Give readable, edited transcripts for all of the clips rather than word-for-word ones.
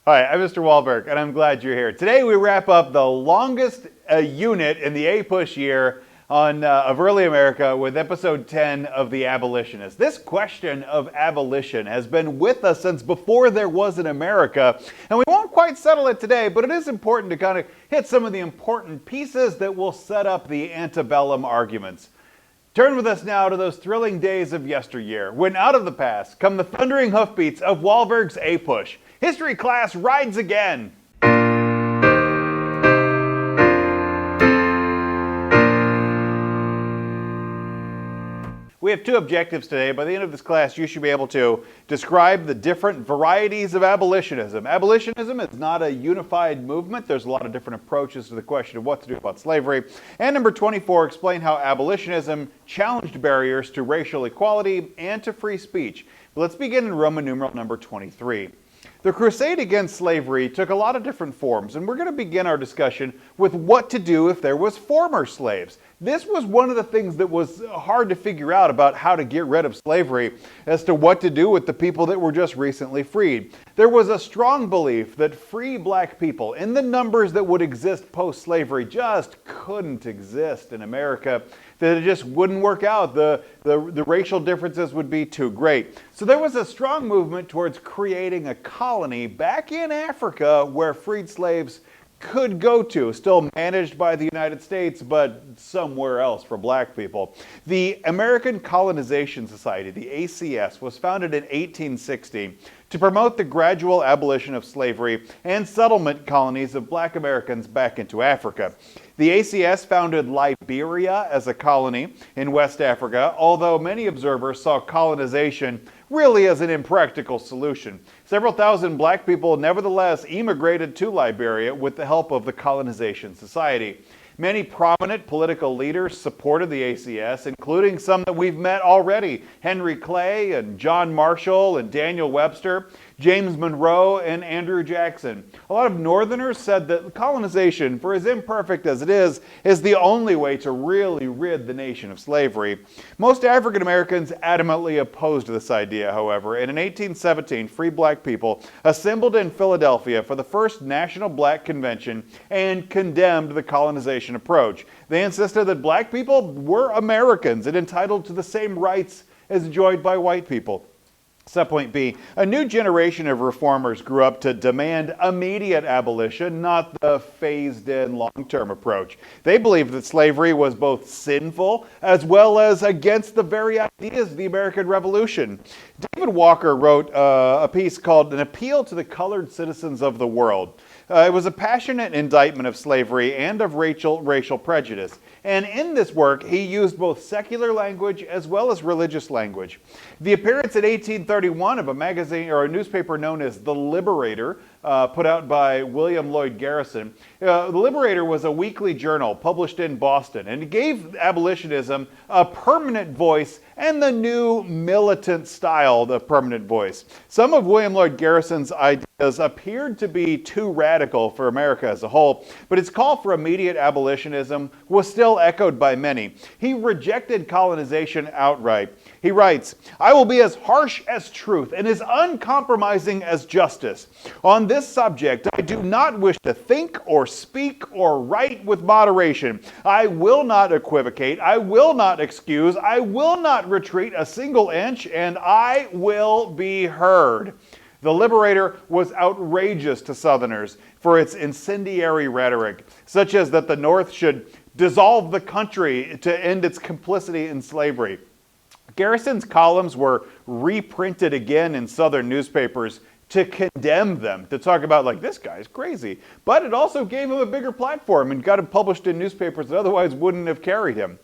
Hi, I'm Mr. Wahlberg, and I'm glad you're here. Today we wrap up the longest unit in the A-Push year of early America with episode 10 of The Abolitionists. This question of abolition has been with us since before there was an America, and we won't quite settle it today, but it is important to kind of hit some of the important pieces that will set up the antebellum arguments. Turn with us now to those thrilling days of yesteryear, when out of the past come the thundering hoofbeats of Wahlberg's A-Push. History class rides again! We have two objectives today. By the end of this class, you should be able to describe the different varieties of abolitionism. Abolitionism is not a unified movement. There's a lot of different approaches to the question of what to do about slavery. And number 24, explain how abolitionism challenged barriers to racial equality and to free speech. But let's begin in Roman numeral number 23. The crusade against slavery took a lot of different forms, and we're going to begin our discussion with what to do if there was former slaves. This was one of the things that was hard to figure out about how to get rid of slavery, as to what to do with the people that were just recently freed. There was a strong belief that free black people, in the numbers that would exist post-slavery, just couldn't exist in America, that it just wouldn't work out. The racial differences would be too great. So there was a strong movement towards creating a colony back in Africa where freed slaves could go to, still managed by the United States, but somewhere else for black people. The American Colonization Society, the ACS, was founded in 1860 to promote the gradual abolition of slavery and settlement colonies of black Americans back into Africa. The ACS founded Liberia as a colony in West Africa, although many observers saw colonization really as an impractical solution. Several thousand black people nevertheless immigrated to Liberia with the help of the Colonization Society. Many prominent political leaders supported the ACS, including some that we've met already: Henry Clay and John Marshall and Daniel Webster, James Monroe and Andrew Jackson. A lot of Northerners said that colonization, for as imperfect as it is the only way to really rid the nation of slavery. Most African Americans adamantly opposed this idea, however, and in 1817, free black people assembled in Philadelphia for the first National Black Convention and condemned the colonization approach. They insisted that black people were Americans and entitled to the same rights as enjoyed by white people. Subpoint B, a new generation of reformers grew up to demand immediate abolition, not the phased-in long-term approach. They believed that slavery was both sinful as well as against the very ideas of the American Revolution. David Walker wrote a piece called An Appeal to the Colored Citizens of the World. It was a passionate indictment of slavery and of racial prejudice. And in this work, he used both secular language as well as religious language. The appearance in 1831 of a magazine or a newspaper known as The Liberator, put out by William Lloyd Garrison. The Liberator was a weekly journal published in Boston, and it gave abolitionism a permanent voice and the new militant style of permanent voice. Some of William Lloyd Garrison's ideas appeared to be too radical for America as a whole, but his call for immediate abolitionism was still echoed by many. He rejected colonization outright. He writes, "I will be as harsh as truth and as uncompromising as justice. On this subject, I do not wish to think or speak or write with moderation. I will not equivocate. I will not excuse. I will not retreat a single inch, and I will be heard." The Liberator was outrageous to Southerners for its incendiary rhetoric, such as that the North should dissolve the country to end its complicity in slavery. Garrison's columns were reprinted again in Southern newspapers to condemn them, to talk about, like, this guy's crazy. But it also gave him a bigger platform and got him published in newspapers that otherwise wouldn't have carried him.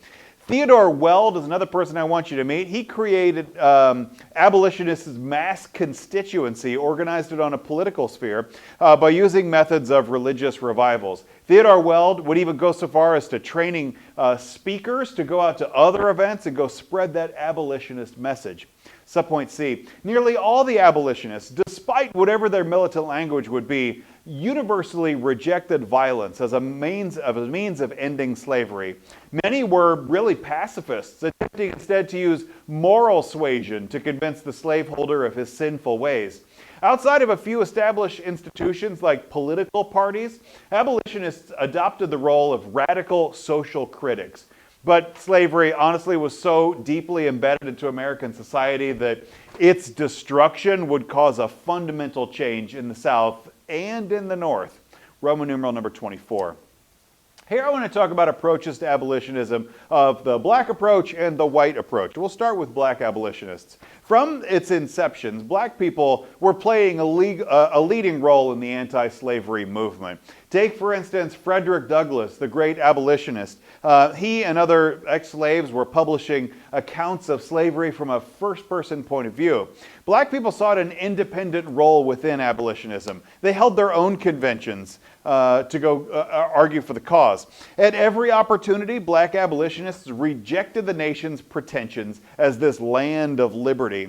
Theodore Weld is another person I want you to meet. He created abolitionists' mass constituency, organized it on a political sphere by using methods of religious revivals. Theodore Weld would even go so far as to training speakers to go out to other events and go spread that abolitionist message. Subpoint C, nearly all the abolitionists, despite whatever their militant language would be, universally rejected violence as a means of ending slavery. Many were really pacifists, attempting instead to use moral suasion to convince the slaveholder of his sinful ways. Outside of a few established institutions like political parties, abolitionists adopted the role of radical social critics. But slavery, honestly, was so deeply embedded into American society that its destruction would cause a fundamental change in the South and in the North. Roman numeral number 24. Here I want to talk about approaches to abolitionism of the black approach and the white approach. We'll start with black abolitionists. From its inceptions, black people were playing a leading role in the anti-slavery movement. Take, for instance, Frederick Douglass, the great abolitionist. He and other ex-slaves were publishing accounts of slavery from a first-person point of view. Black people sought an independent role within abolitionism. They held their own conventions to go argue for the cause. At every opportunity, black abolitionists rejected the nation's pretensions as this land of liberty.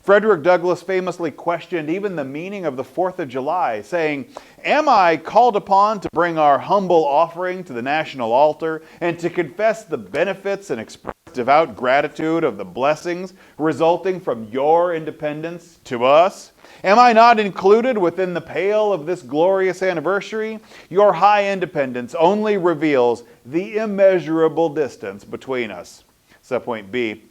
Frederick Douglass famously questioned even the meaning of the 4th of July, saying, "Am I called upon to bring our humble offering to the national altar and to confess the benefits and express devout gratitude of the blessings resulting from your independence to us? Am I not included within the pale of this glorious anniversary? Your high independence only reveals the immeasurable distance between us." Subpoint B.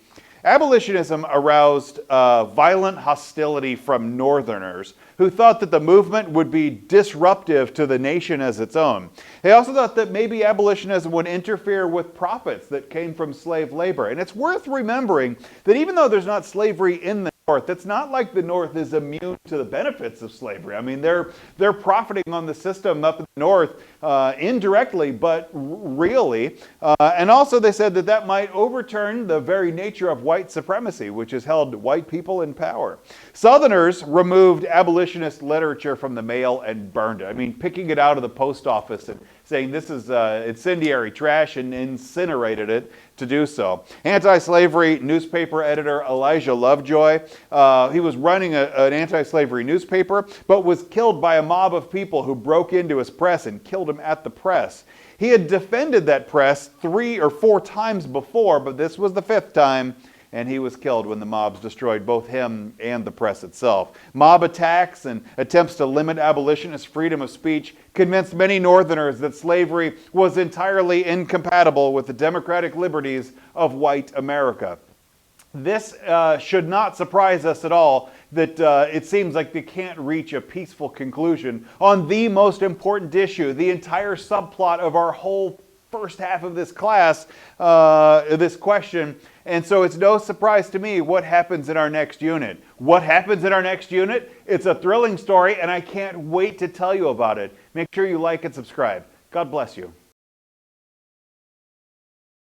Abolitionism aroused violent hostility from Northerners who thought that the movement would be disruptive to the nation as its own. They also thought that maybe abolitionism would interfere with profits that came from slave labor. And it's worth remembering that even though there's not slavery in the North, it's not like the North is immune to the benefits of slavery. I mean, they're profiting on the system up in the North indirectly, but really. And also they said that that might overturn the very nature of white supremacy, which has held white people in power. Southerners removed abolitionist literature from the mail and burned it. I mean, picking it out of the post office and saying this is incendiary trash and incinerated it to do so. Anti-slavery newspaper editor Elijah Lovejoy, he was running an anti-slavery newspaper, but was killed by a mob of people who broke into his press and killed him at the press. He had defended that press 3 or 4 times before, but this was the 5th time, and he was killed when the mobs destroyed both him and the press itself. Mob attacks and attempts to limit abolitionist freedom of speech convinced many Northerners that slavery was entirely incompatible with the democratic liberties of white America. This should not surprise us at all that it seems like they can't reach a peaceful conclusion on the most important issue, the entire subplot of our whole first half of this class, this question. And so it's no surprise to me what happens in our next unit. What happens in our next unit? It's a thrilling story, and I can't wait to tell you about it. Make sure you like and subscribe. God bless you.